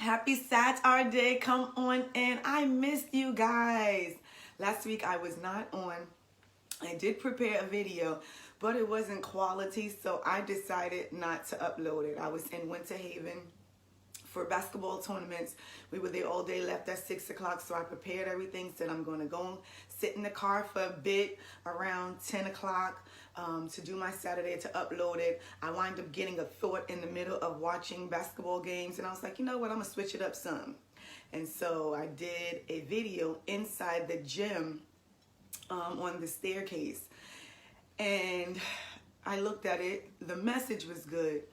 Happy Saturday. Come on in. I missed you guys. Last week I was not on. I did prepare a video, but it wasn't quality, so I decided not to upload it. I was in Winter Haven for basketball tournaments. We were there all day, left at 6 o'clock, so I prepared everything, said I'm going to go sit in the car for a bit around 10 o'clock to do my Saturday, to upload it. I wind up getting a thought in the middle of watching basketball games, and I was like, you know what, I'm going to switch it up some. And so I did a video inside the gym on the staircase, and I looked at it. The message was good,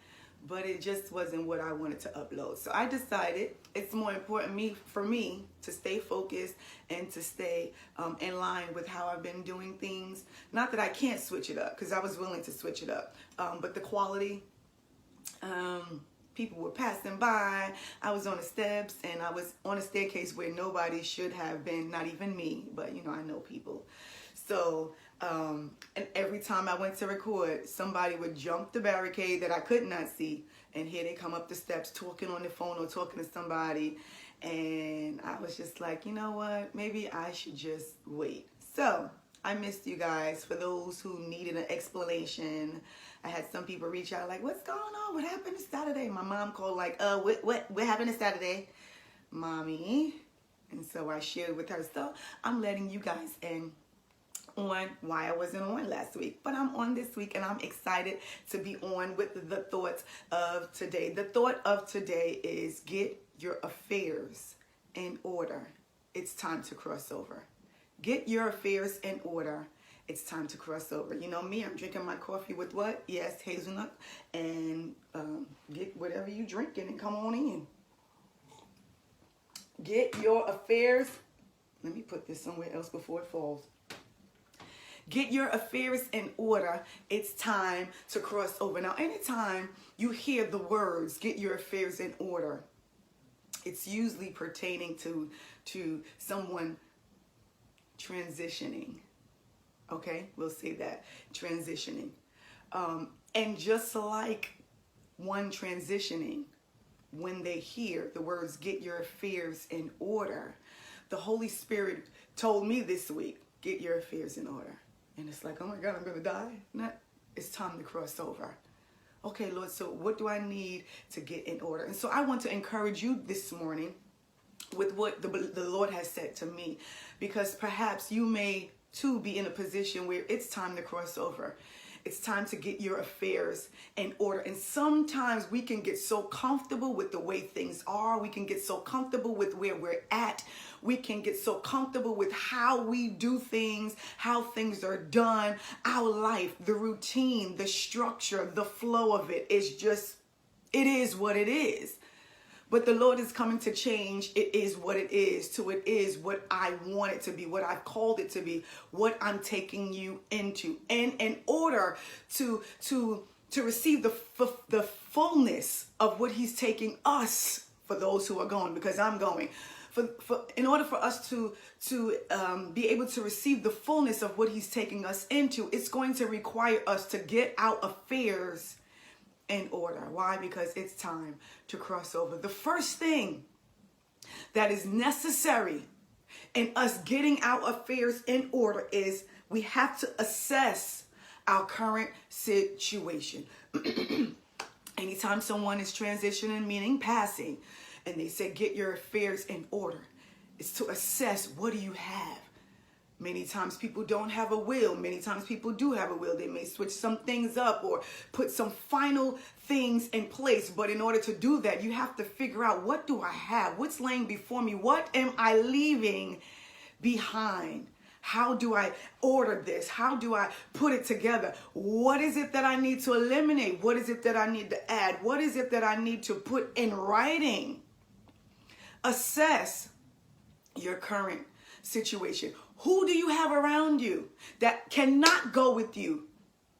but it just wasn't what I wanted to upload. So I decided it's more important for me to stay focused and to stay in line with how I've been doing things. Not that I can't switch it up, because I was willing to switch it up, but the quality, people were passing by. I was on the steps, and I was on a staircase where nobody should have been, not even me, but you know, I know people. So, and every time I went to record, somebody would jump the barricade that I could not see, and here they come up the steps talking on the phone or talking to somebody. And I was just like, you know what, maybe I should just wait. So I missed you guys. For those who needed an explanation, I had some people reach out like, what's going on? What happened to Saturday? My mom called like, what happened to Saturday, mommy? And so I shared with her. So I'm letting you guys in on why I wasn't on last week, but I'm on this week, and I'm excited to be on with the thoughts of today. The thought of today is get your affairs in order. It's time to cross over. Get your affairs in order. It's time to cross over. You know me, I'm drinking my coffee with what? Yes, hazelnut. And get whatever you drinking and come on in. Get your affairs. Let me put this somewhere else before it falls. Get your affairs in order. It's time to cross over. Now, anytime you hear the words, get your affairs in order, it's usually pertaining to someone transitioning. Okay, we'll say that, transitioning. And just like one transitioning, when they hear the words, get your affairs in order, the Holy Spirit told me this week, get your affairs in order. And it's like, oh my God, I'm going to die? No, it's time to cross over. Okay, Lord, so what do I need to get in order? And so I want to encourage you this morning with what the Lord has said to me, because perhaps you may too be in a position where it's time to cross over. It's time to get your affairs in order. And sometimes we can get so comfortable with the way things are. We can get so comfortable with where we're at. We can get so comfortable with how we do things, how things are done. Our life, the routine, the structure, the flow of it is just, it is what it is. But the Lord is coming to change. It is what it is, to it is what I want it to be, what I've called it to be, what I'm taking you into. And in order to receive the fullness of what He's taking us, for those who are going, because I'm going, in order for us to be able to receive the fullness of what He's taking us into, it's going to require us to get our affairs in order. Why? Because it's time to cross over. The first thing that is necessary in us getting our affairs in order is we have to assess our current situation. Anytime someone is transitioning, meaning passing, and they say get your affairs in order, it's to assess, what do you have? Many times people don't have a will. Many times people do have a will. They may switch some things up or put some final things in place. But in order to do that, you have to figure out, what do I have? What's laying before me? What am I leaving behind? How do I order this? How do I put it together? What is it that I need to eliminate? What is it that I need to add? What is it that I need to put in writing? Assess your current situation. Who do you have around you that cannot go with you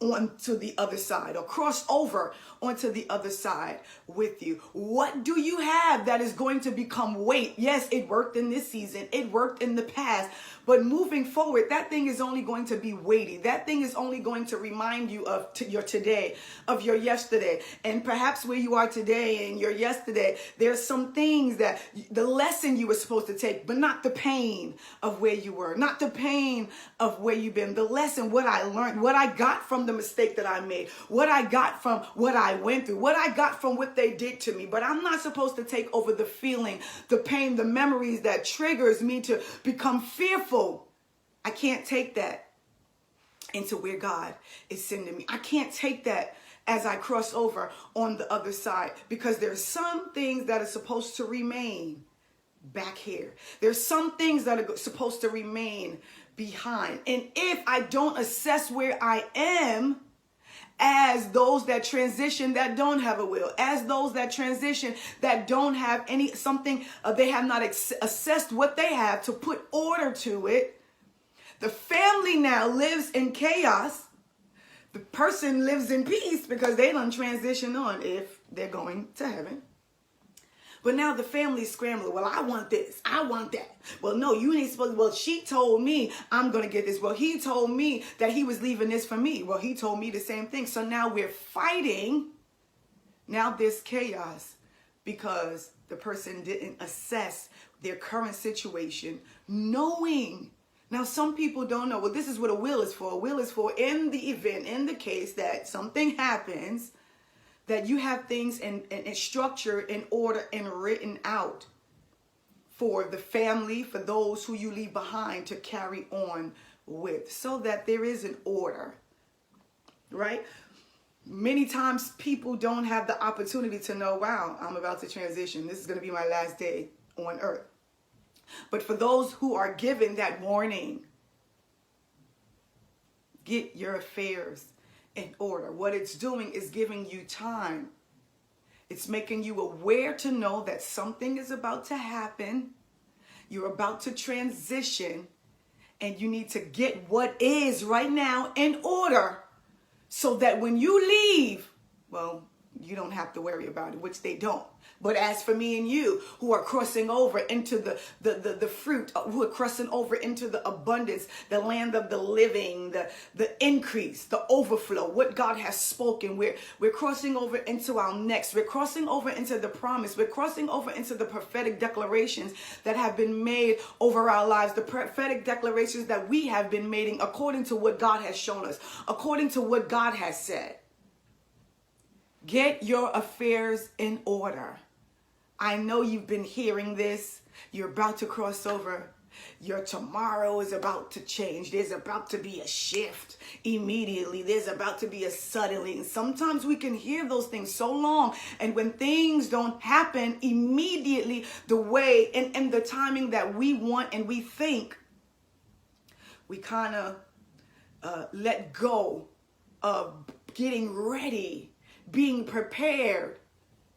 onto the other side or cross over onto the other side with you? What do you have that is going to become weight? Yes, it worked in this season. It worked in the past. But moving forward, that thing is only going to be weighty. That thing is only going to remind you of your today, of your yesterday. And perhaps where you are today and your yesterday, there's some things that the lesson you were supposed to take, but not the pain of where you were, not the pain of where you've been. The lesson, what I learned, what I got from the mistake that I made, what I got from what I went through, what I got from what they did to me. But I'm not supposed to take over the feeling, the pain, the memories that triggers me to become fearful. I can't take that into where God is sending me. I can't take that as I cross over on the other side, because there's some things that are supposed to remain back here. There's some things that are supposed to remain behind. And if I don't assess where I am, as those that transition that don't have a will, as those that transition that don't have something, they have not assessed what they have to put order to it. The family now lives in chaos. The person lives in peace because they done transition on if they're going to heaven. But now the family's scrambling. Well, I want this. I want that. Well, no, you ain't supposed to. Well, she told me I'm going to get this. Well, he told me that he was leaving this for me. Well, he told me the same thing. So now we're fighting. Now there's chaos because the person didn't assess their current situation, knowing. Now, some people don't know. Well, this is what a will is for. A will is for in the event, in the case that something happens, that you have things in structure, in order, and written out for the family, for those who you leave behind to carry on with, so that there is an order, right? Many times people don't have the opportunity to know, wow, I'm about to transition. This is going to be my last day on earth. But for those who are given that warning, get your affairs in order. What it's doing is giving you time. It's making you aware to know that something is about to happen. You're about to transition, and you need to get what is right now in order so that when you leave, well, you don't have to worry about it, which they don't. But as for me and you, who are crossing over into the fruit, who are crossing over into the abundance, the land of the living, the increase, the overflow, what God has spoken, we're crossing over into our next. We're crossing over into the promise. We're crossing over into the prophetic declarations that have been made over our lives, the prophetic declarations that we have been making according to what God has shown us, according to what God has said. Get your affairs in order. I know you've been hearing this. You're about to cross over. Your tomorrow is about to change. There's about to be a shift immediately. There's about to be a suddenly. And sometimes we can hear those things so long. And when things don't happen immediately the way and the timing that we want and we think, we kind of let go of getting ready, being prepared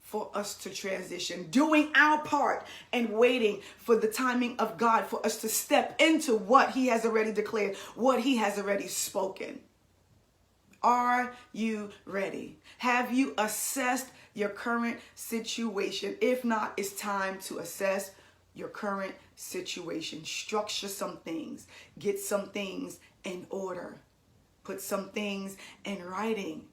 for us to transition, doing our part and waiting for the timing of God for us to step into what he has already declared, what he has already spoken. Are you ready? Have you assessed your current situation? If not, it's time to assess your current situation. Structure some things. Get some things in order. Put some things in writing.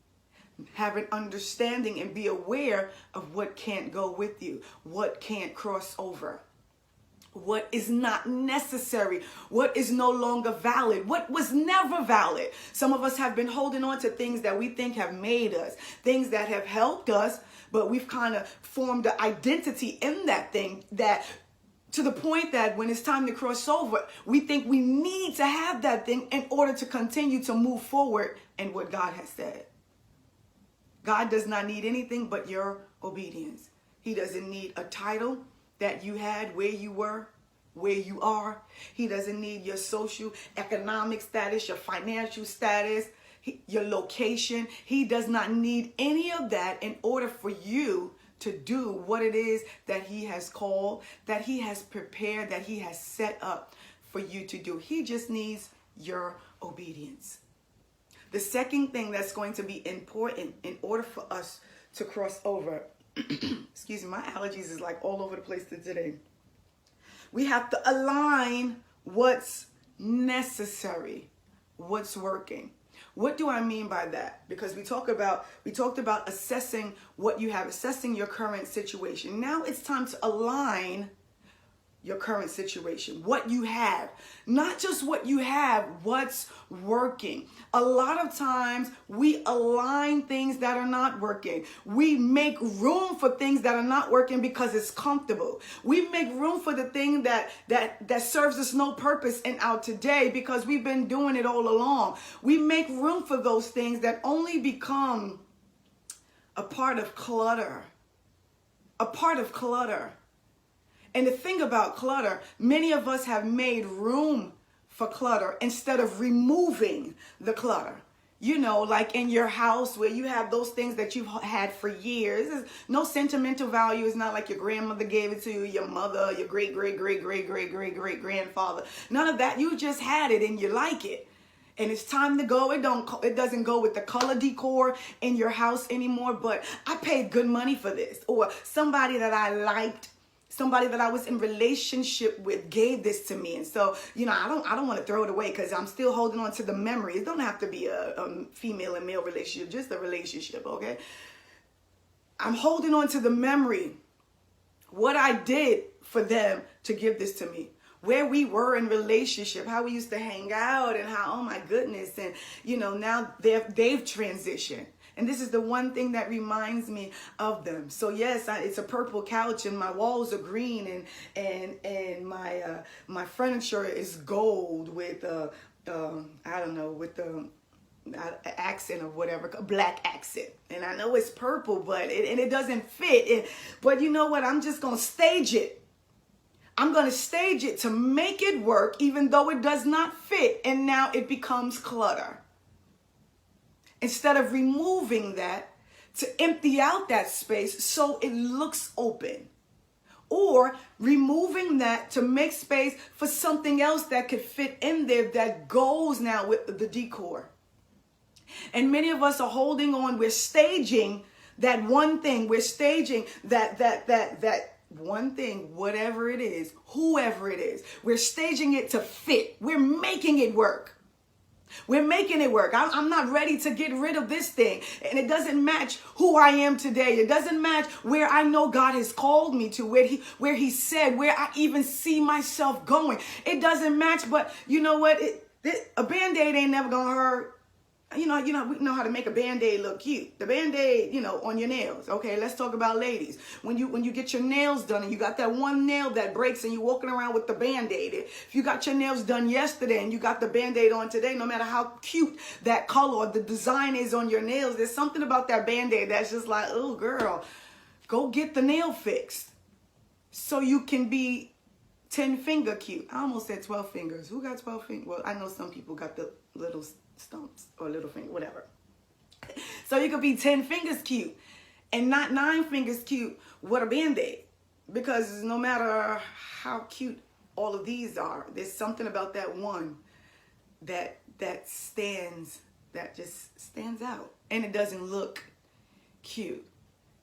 Have an understanding and be aware of what can't go with you, what can't cross over, what is not necessary, what is no longer valid, what was never valid. Some of us have been holding on to things that we think have made us, things that have helped us, but we've kind of formed an identity in that thing that to the point that when it's time to cross over, we think we need to have that thing in order to continue to move forward in what God has said. God does not need anything but your obedience. He doesn't need a title that you had, where you were, where you are. He doesn't need your social, economic status, your financial status, your location. He does not need any of that in order for you to do what it is that he has called, that he has prepared, that he has set up for you to do. He just needs your obedience. The second thing that's going to be important in order for us to cross over, excuse me, my allergies is like all over the place today. We have to align what's necessary. What's working? What do I mean by that? Because we talked about assessing what you have, assessing your current situation. Now it's time to align your current situation, what you have, not just what you have, what's working. A lot of times we align things that are not working. We make room for things that are not working because it's comfortable. We make room for the thing that serves us no purpose in our today because we've been doing it all along. We make room for those things that only become a part of clutter. A part of clutter. And the thing about clutter, many of us have made room for clutter instead of removing the clutter. You know, like in your house where you have those things that you've had for years. There's no sentimental value. It's not like your grandmother gave it to you, your mother, your great-great-great-great-great-great-grandfather. None of that. You just had it and you like it. And it's time to go. It doesn't go with the color decor in your house anymore. But I paid good money for this. Or somebody that I liked, somebody that I was in relationship with gave this to me. And so, you know, I don't want to throw it away because I'm still holding on to the memory. It don't have to be a female and male relationship, just a relationship, okay? I'm holding on to the memory, what I did for them to give this to me. Where we were in relationship, how we used to hang out and how, oh my goodness. And, you know, now they've transitioned. And this is the one thing that reminds me of them. So yes, it's a purple couch and my walls are green and my furniture is gold with I don't know, with the accent or whatever, black accent. And I know it's purple, but it doesn't fit. But you know what? I'm just gonna stage it. I'm going to stage it to make it work, even though it does not fit. And now it becomes clutter. Instead of removing that, to empty out that space so it looks open. Or removing that to make space for something else that could fit in there that goes now with the decor. And many of us are holding on. We're staging that one thing. We're staging that one thing, whatever it is, whoever it is. We're staging it to fit. We're making it work. We're making it work. I'm not ready to get rid of this thing. And it doesn't match who I am today. It doesn't match where I know God has called me to, where he said, where I even see myself going. It doesn't match, but you know what? A Band-Aid ain't never gonna hurt. You know, we know how to make a Band-Aid look cute. The Band-Aid, you know, on your nails. Okay, let's talk about ladies. When you get your nails done and you got that one nail that breaks and you're walking around with the Band-Aid. If you got your nails done yesterday and you got the Band-Aid on today, no matter how cute that color or the design is on your nails, there's something about that Band-Aid that's just like, oh, girl, go get the nail fixed so you can be 10-finger cute. I almost said 12 fingers. Who got 12 fingers? Well, I know some people got the little stumps or little finger, whatever. So you could be 10 fingers cute and not 9 fingers cute with a Band-Aid. Because no matter how cute all of these are, there's something about that one that just stands out. And it doesn't look cute.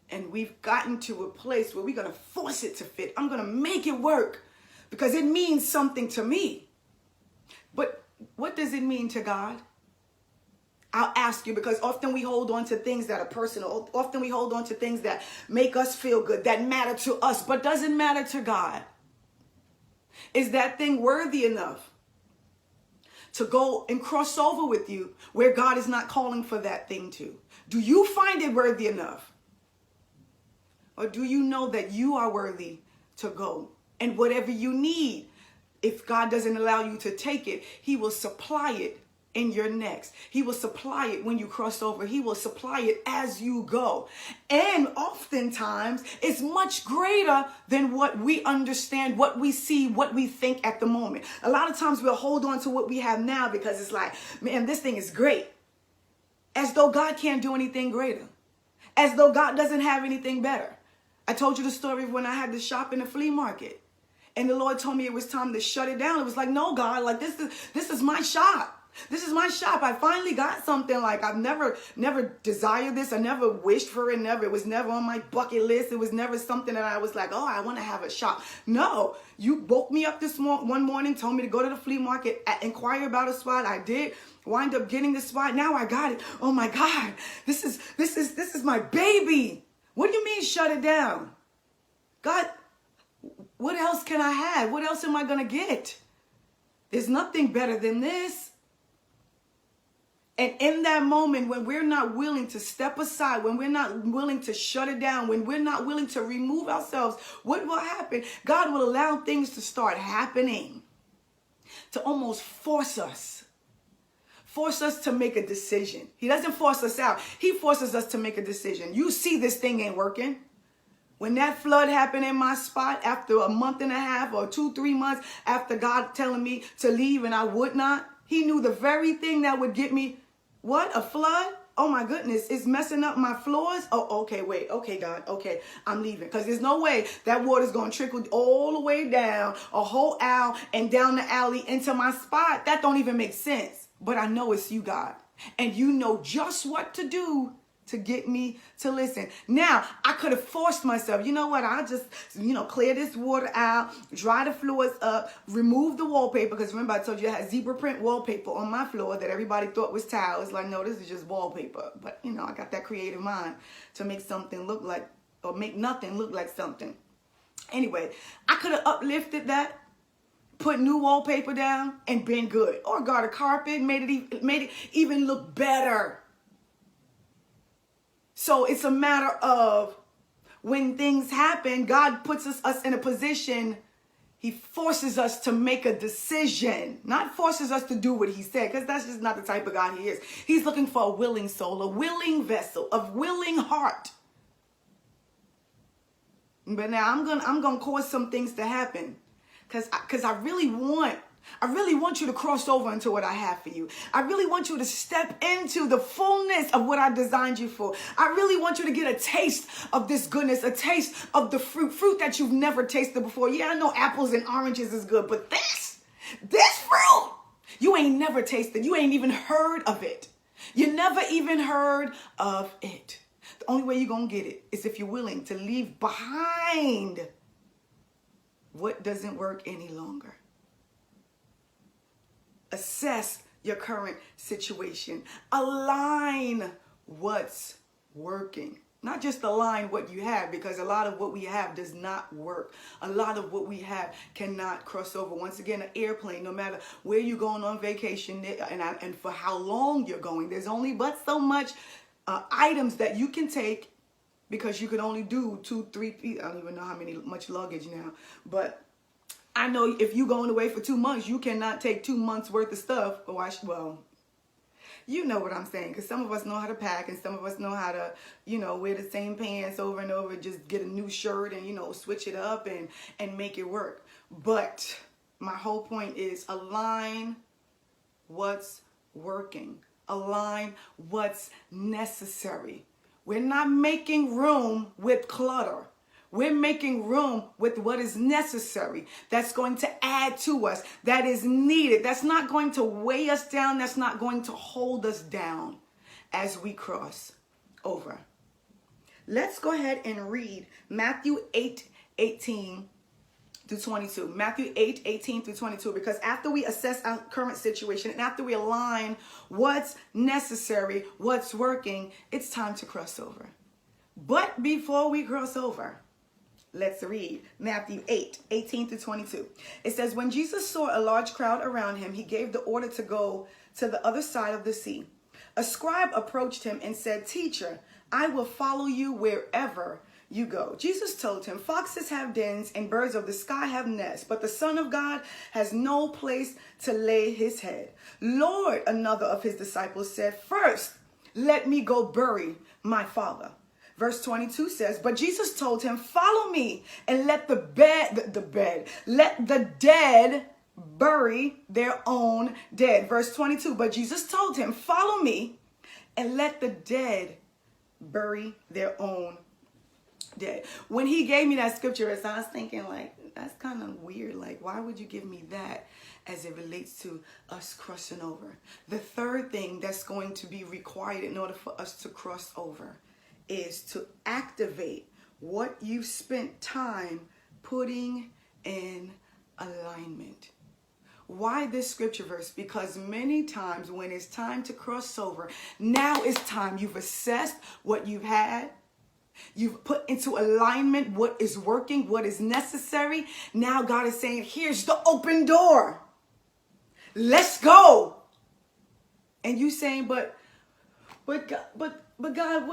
And we've gotten to a place where we're going to force it to fit. I'm going to make it work because it means something to me. But what does it mean to God? I'll ask you, because often we hold on to things that are personal. Often we hold on to things that make us feel good, that matter to us, but doesn't matter to God. Is that thing worthy enough to go and cross over with you where God is not calling for that thing to? Do you find it worthy enough? Or do you know that you are worthy to go? And whatever you need, if God doesn't allow you to take it, he will supply it in your next. He will supply it when you cross over. He will supply it as you go. And oftentimes, it's much greater than what we understand, what we see, what we think at the moment. A lot of times we'll hold on to what we have now because it's like, man, this thing is great. As though God can't do anything greater. As though God doesn't have anything better. I told you the story of when I had to shop in the flea market. And the Lord told me it was time to shut it down. It was like, no, God, like this is my shop. This is my shop. I finally got something. Like, I've never desired this. I never wished for it. It was never on my bucket list. It was never something that I was like, oh, I want to have a shop. No, you woke me up one morning, told me to go to the flea market, inquire about a spot. I did. Wind up getting the spot. Now I got it. Oh my God, this is my baby. What do you mean shut it down? God, what else can I have? What else am I gonna get? There's nothing better than this. And in that moment, when we're not willing to step aside, when we're not willing to shut it down, when we're not willing to remove ourselves, what will happen? God will allow things to start happening, to almost force us to make a decision. He doesn't force us out. He forces us to make a decision. You see this thing ain't working. When that flood happened in my spot, after a month and a half or 2-3 months after God telling me to leave and I would not, he knew the very thing that would get me. What? A flood? Oh my goodness, it's messing up my floors. Oh, okay, wait. Okay, God. Okay, I'm leaving. Because there's no way that water's going to trickle all the way down a whole aisle and down the alley into my spot. That don't even make sense. But I know it's you, God. And you know just what to do to get me to listen. Now, I could have forced myself. You know what? I'll just, clear this water out, dry the floors up, remove the wallpaper. Because remember, I told you I had zebra print wallpaper on my floor that everybody thought was tiles. Like, no, this is just wallpaper. But, I got that creative mind to make something look like, or make nothing look like something. Anyway, I could have uplifted that, put new wallpaper down, and been good. Or got a carpet, made it even look better. So it's a matter of when things happen, God puts us in a position. He forces us to make a decision, not forces us to do what he said, because that's just not the type of God he is. He's looking for a willing soul, a willing vessel, a willing heart. But now I'm gonna cause some things to happen, because I really want you to cross over into what I have for you. I really want you to step into the fullness of what I designed you for. I really want you to get a taste of this goodness, a taste of the fruit that you've never tasted before. Yeah, I know apples and oranges is good, but this fruit, you ain't never tasted. You ain't even heard of it. You never even heard of it. The only way you're going to get it is if you're willing to leave behind what doesn't work any longer. Assess your current situation. Align what's working. Not just align what you have, because a lot of what we have does not work. A lot of what we have cannot cross over. Once again, an airplane, no matter where you're going on vacation and for how long you're going, there's only but so much items that you can take, because you can only do 2-3 feet. I don't even know much luggage now, but I know if you're going away for 2 months, you cannot take 2 months worth of stuff. Well, you know what I'm saying, because some of us know how to pack, and some of us know how to, wear the same pants over and over, just get a new shirt and, switch it up and make it work. But my whole point is align what's working. Align what's necessary. We're not making room with clutter. We're making room with what is necessary, that's going to add to us, that is needed, that's not going to weigh us down, that's not going to hold us down as we cross over. Let's go ahead and read Matthew 8:18 through 22. Matthew 8:18 through 22, because after we assess our current situation and after we align what's necessary, what's working, it's time to cross over. But before we cross over, let's read Matthew 8:18 through 22. It says, when Jesus saw a large crowd around him, he gave the order to go to the other side of the sea. A scribe approached him and said, "Teacher, I will follow you wherever you go." Jesus told him, "Foxes have dens and birds of the sky have nests, but the Son of God has no place to lay his head." "Lord," another of his disciples said, "first, let me go bury my father." Verse 22 says, but Jesus told him, "Follow me and let the dead bury their own dead." Verse 22, but Jesus told him, "Follow me and let the dead bury their own dead. When he gave me that scripture, I was thinking like, that's kind of weird. Like, why would you give me that as it relates to us crossing over? The third thing that's going to be required in order for us to cross over is to activate what you've spent time putting in alignment. Why this scripture verse? Because many times when it's time to cross over, now it's time. You've assessed what you've had. You've put into alignment what is working, what is necessary. Now God is saying, here's the open door. Let's go. And you saying, but God,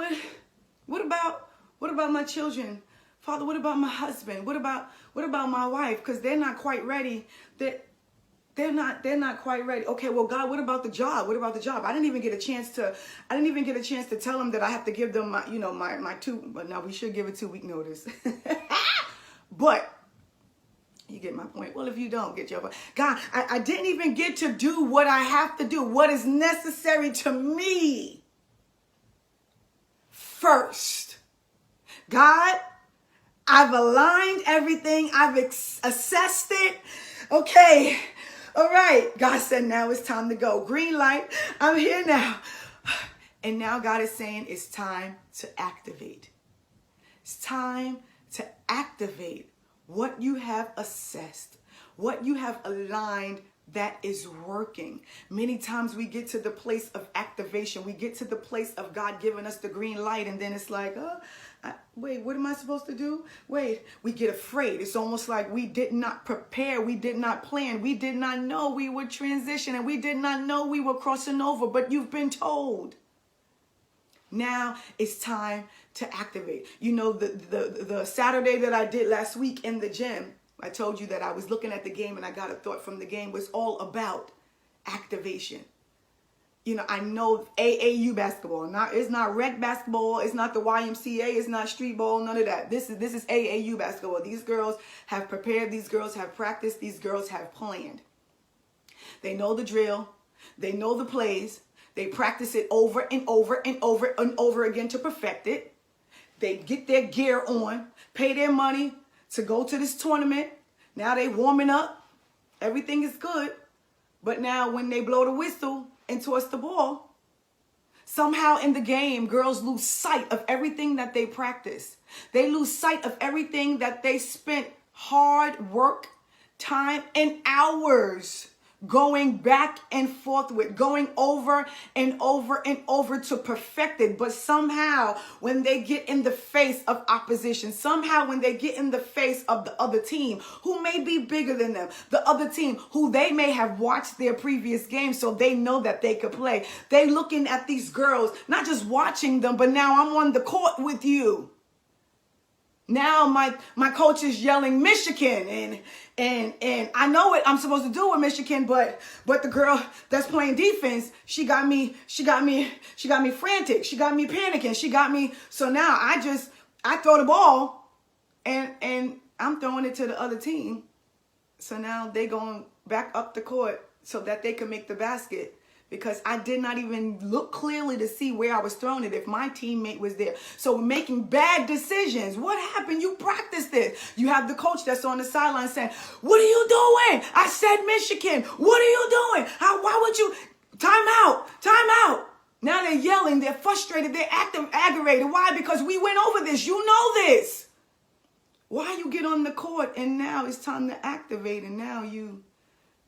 what about my children? Father, what about my husband? What about my wife? Because they're not quite ready. They're not quite ready. Okay, well, God, what about the job? What about the job? I didn't even get a chance to tell them that I have to give them my 2, but now we should give a 2-week notice. But you get my point. Well, if you don't get your point, God, I didn't even get to do what I have to do, what is necessary to me first. God, I've aligned everything. I've assessed it. Okay. All right. God said, now it's time to go. Green light. I'm here now. And now God is saying it's time to activate. It's time to activate what you have assessed, what you have aligned that is working. Many times we get to the place of activation. We get to the place of God giving us the green light. And then it's like, wait, what am I supposed to do? Wait, we get afraid. It's almost like we did not prepare. We did not plan. We did not know we would transition. And we did not know we were crossing over. But you've been told. Now it's time to activate. You know, the Saturday that I did last week in the gym, I told you that I was looking at the game and I got a thought from the game was all about activation. You know, I know AAU basketball. It's not rec basketball. It's not the YMCA. It's not street ball. None of that. This is AAU basketball. These girls have prepared. These girls have practiced. These girls have planned. They know the drill. They know the plays. They practice it over and over and over and over again to perfect it. They get their gear on, pay their money to go to this tournament. Now they warming up. Everything is good. But now when they blow the whistle and toss the ball, somehow in the game, girls lose sight of everything that they practice. They lose sight of everything that they spent hard work, time, and hours going back and forth with, going over and over and over to perfect it. But somehow when they get in the face of opposition, somehow when they get in the face of the other team who may be bigger than them, the other team who they may have watched their previous game so they know that they could play, they looking at these girls, not just watching them, but now I'm on the court with you. Now my coach is yelling Michigan and I know what I'm supposed to do with Michigan, but the girl that's playing defense, she got me frantic. She got me panicking. She got me. So now I throw the ball and I'm throwing it to the other team. So now they going back up the court so that they can make the basket. Because I did not even look clearly to see where I was throwing it if my teammate was there. So making bad decisions. What happened? You practiced it. You have the coach that's on the sideline saying, what are you doing? I said Michigan. What are you doing? Why would you? Time out. Time out. Now they're yelling. They're frustrated. They're aggravated. Why? Because we went over this. You know this. Why you get on the court and now it's time to activate and now you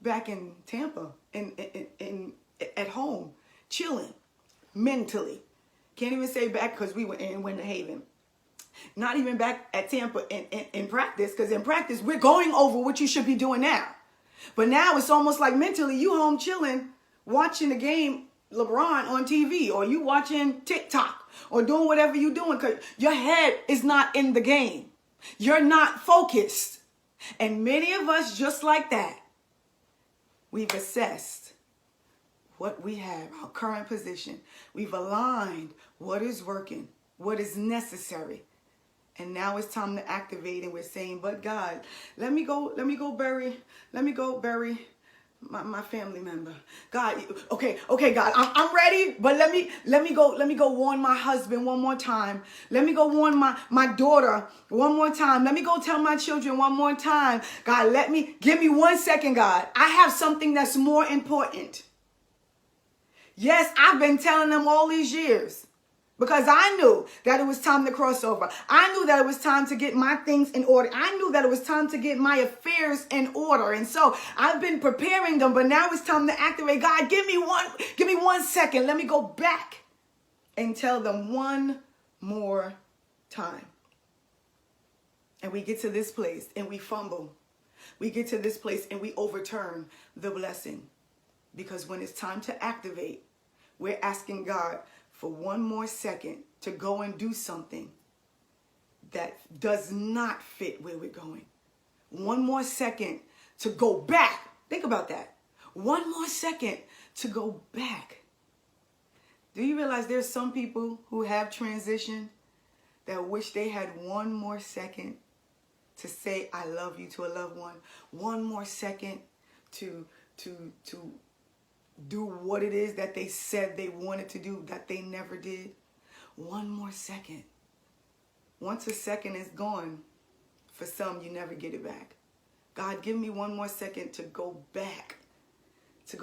back in Tampa and at home, chilling, mentally. Can't even say back because we were in Winter Haven. Not even back at Tampa in practice, because in practice, we're going over what you should be doing now. But now it's almost like mentally, you home chilling, watching the game, LeBron on TV, or you watching TikTok, or doing whatever you're doing, because your head is not in the game. You're not focused. And many of us, just like that, we've assessed what we have, our current position. We've aligned what is working, what is necessary. And now it's time to activate and we're saying, but God, let me go bury my family member. God, okay, God, I'm ready, but let me go warn my husband one more time. Let me go warn my daughter one more time. Let me go tell my children one more time. God, give me 1 second, God. I have something that's more important. Yes, I've been telling them all these years. Because I knew that it was time to cross over. I knew that it was time to get my things in order. I knew that it was time to get my affairs in order. And so I've been preparing them, but now it's time to activate. God, give me 1 second. Let me go back and tell them one more time. And we get to this place and we fumble. We get to this place and we overturn the blessing. Because when it's time to activate, we're asking God for 1 more second to go and do something that does not fit where we're going. 1 more second to go back. Think about that. 1 more second to go back. Do you realize there's some people who have transitioned that wish they had 1 more second to say, I love you to a loved one. 1 more second to do what it is that they said they wanted to do that they never did. 1 more second. Once a second is gone, for some, you never get it back. God, give me 1 more second to go back to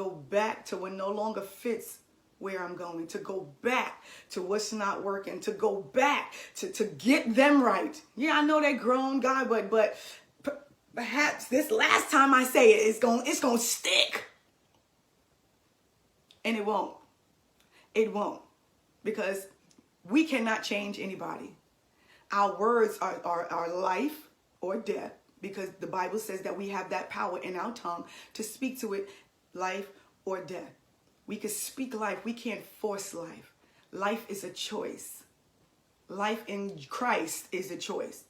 what no longer fits where I'm going, to go back to what's not working, to go back to get them right. Yeah, I know they're grown, God, but perhaps this last time I say it, it's going to stick. And it won't. It won't. Because we cannot change anybody. Our words are life or death. Because the Bible says that we have that power in our tongue to speak to it, life or death. We can speak life. We can't force life. Life is a choice. Life in Christ is a choice.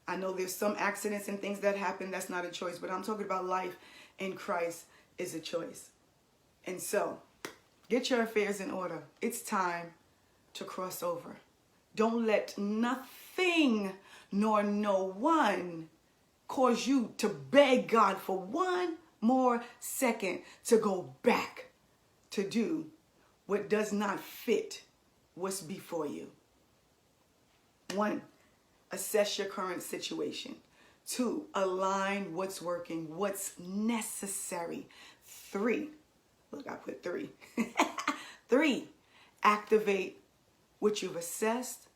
I know there's some accidents and things that happen. That's not a choice. But I'm talking about life in Christ is a choice. And so, get your affairs in order. It's time to cross over. Don't let nothing nor no one cause you to beg God for 1 more second to go back to do what does not fit what's before you. 1, assess your current situation. 2, align what's working, what's necessary. 3, look, I put 3. 3, activate what you've assessed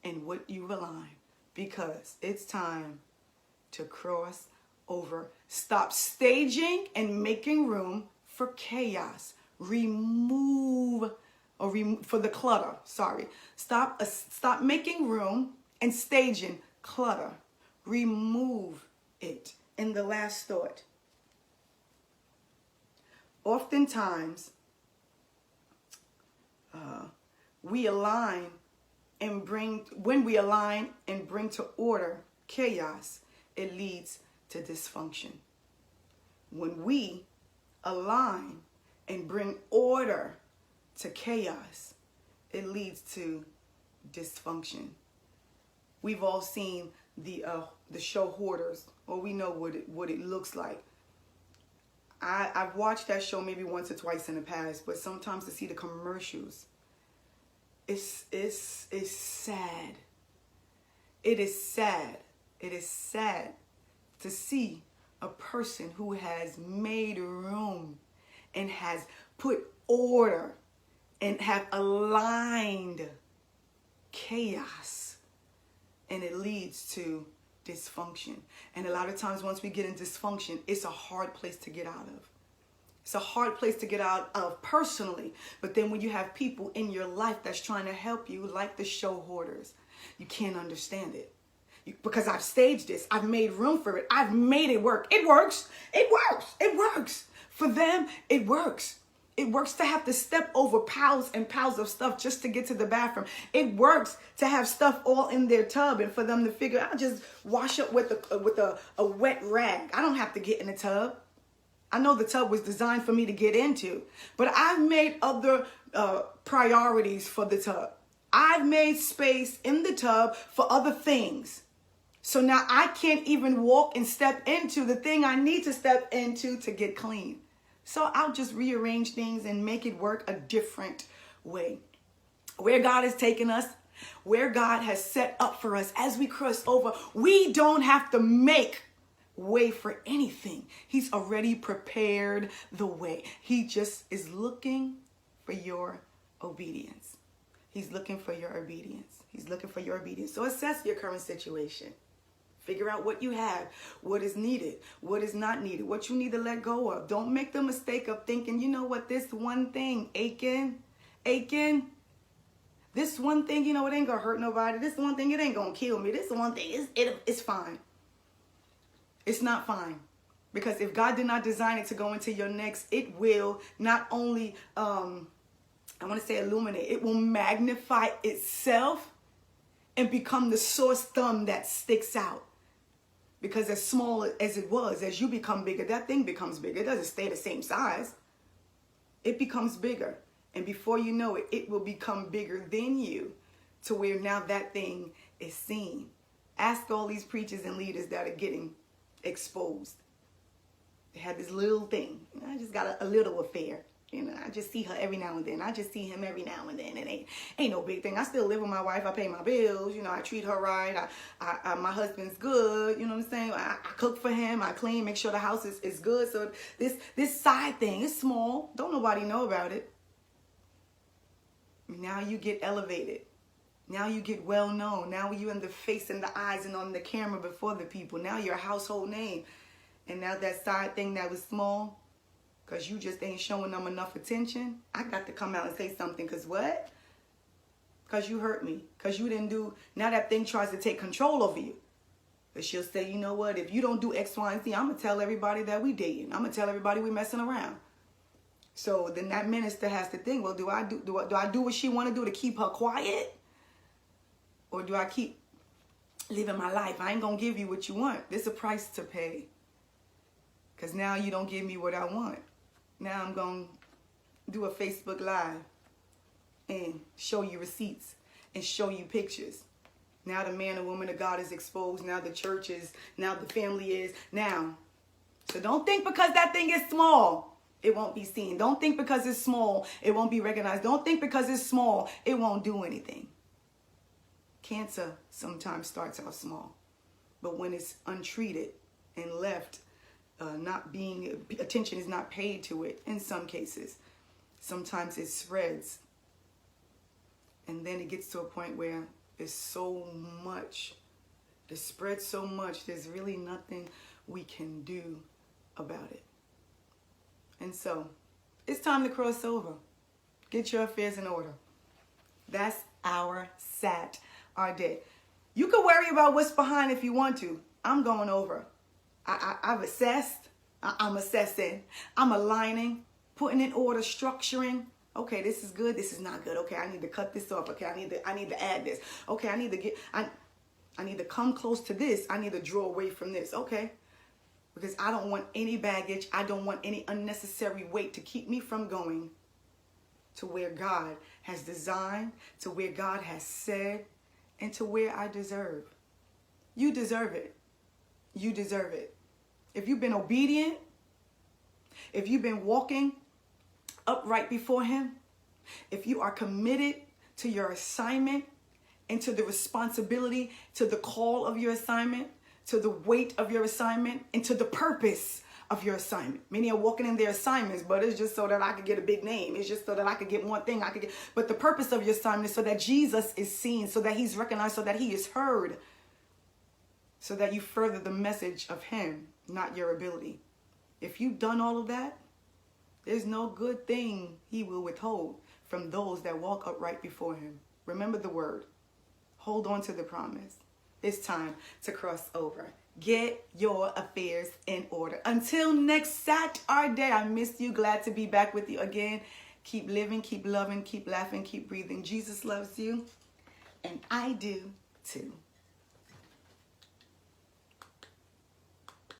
and what you've aligned, because it's time to cross over. Stop staging and making room for chaos. Remove for the clutter. Sorry. Stop making room and staging clutter. Remove it. And the last thought. Oftentimes, when we align and bring to order chaos, it leads to dysfunction. When we align and bring order to chaos, it leads to dysfunction. We've all seen the show Hoarders, or we know what it looks like. I've watched that show maybe once or twice in the past, but sometimes to see the commercials, it's sad. It is sad. It is sad to see a person who has made room and has put order and have aligned chaos, and it leads to dysfunction. And a lot of times once we get in dysfunction, it's a hard place to get out of. It's a hard place to get out of personally. But then when you have people in your life that's trying to help you, like the show Hoarders, you can't understand it. Because I've staged this. I've made room for it. I've made it work. It works. It works. It works. For them, it works. It works to have to step over piles and piles of stuff just to get to the bathroom. It works to have stuff all in their tub and for them to figure, I'll just wash up with a wet rag. I don't have to get in the tub. I know the tub was designed for me to get into, but I've made other priorities for the tub. I've made space in the tub for other things. So now I can't even walk and step into the thing I need to step into to get clean. So I'll just rearrange things and make it work a different way. Where God has taken us, where God has set up for us as we cross over, we don't have to make way for anything. He's already prepared the way. He just is looking for your obedience. He's looking for your obedience. He's looking for your obedience. So assess your current situation. Figure out what you have, what is needed, what is not needed, what you need to let go of. Don't make the mistake of thinking, you know what, this one thing, Achan, this one thing, you know, it ain't gonna hurt nobody. This one thing, it ain't gonna kill me. This one thing, it's fine. It's not fine. Because if God did not design it to go into your next, it will not only, illuminate. It will magnify itself and become the source thumb that sticks out. Because as small as it was, as you become bigger, that thing becomes bigger. It doesn't stay the same size. It becomes bigger. And before you know it, it will become bigger than you to where now that thing is seen. Ask all these preachers and leaders that are getting exposed. They had this little thing. I just got a little affair. You know, I just see her every now and then. I just see him every now and then. It ain't no big thing. I still live with my wife. I pay my bills. You know, I treat her right. My husband's good. You know what I'm saying? I cook for him. I clean, make sure the house is good. So this side thing is small. Don't nobody know about it. Now you get elevated. Now you get well known. Now you in the face and the eyes and on the camera before the people. Now you're a household name. And now that side thing that was small, because you just ain't showing them enough attention, I got to come out and say something. Because what? Because you hurt me. Because you didn't do, now that thing tries to take control over you. But she'll say, you know what? If you don't do X, Y, and Z, I'm going to tell everybody that we dating. I'm going to tell everybody we messing around. So then that minister has to think, well, do I do what she want to do to keep her quiet? Or do I keep living my life? I ain't going to give you what you want. There's a price to pay. Because now you don't give me what I want. Now I'm going to do a Facebook Live and show you receipts and show you pictures. Now the man and woman of God is exposed. Now the church is. Now the family is. Now. So don't think because that thing is small, it won't be seen. Don't think because it's small, it won't be recognized. Don't think because it's small, it won't do anything. Cancer sometimes starts out small. But when it's untreated and left, attention is not paid to it in some cases. Sometimes it spreads. And then it gets to a point where there's so much. It spreads so much. There's really nothing we can do about it. And so it's time to cross over. Get your affairs in order. That's our Saturday. You can worry about what's behind if you want to. I'm going over. I've assessed. I'm assessing. I'm aligning, putting in order, structuring. Okay, this is good. This is not good. Okay, I need to cut this off. Okay, I need to add this. Okay, I need to come close to this. I need to draw away from this. Okay, because I don't want any baggage. I don't want any unnecessary weight to keep me from going to where God has designed, to where God has said, and to where I deserve. You deserve it. You deserve it. If you've been obedient, if you've been walking upright before him, if you are committed to your assignment and to the responsibility, to the call of your assignment, to the weight of your assignment, and to the purpose of your assignment. Many are walking in their assignments, but it's just so that I could get a big name. It's just so that I could get one thing I could get. But the purpose of your assignment is so that Jesus is seen, so that he's recognized, so that he is heard, so that you further the message of him, not your ability. If you've done all of that, there's no good thing he will withhold from those that walk upright before him. Remember the word. Hold on to the promise. It's time to cross over. Get your affairs in order. Until next Saturday, I miss you. Glad to be back with you again. Keep living, keep loving, keep laughing, keep breathing. Jesus loves you, and I do too.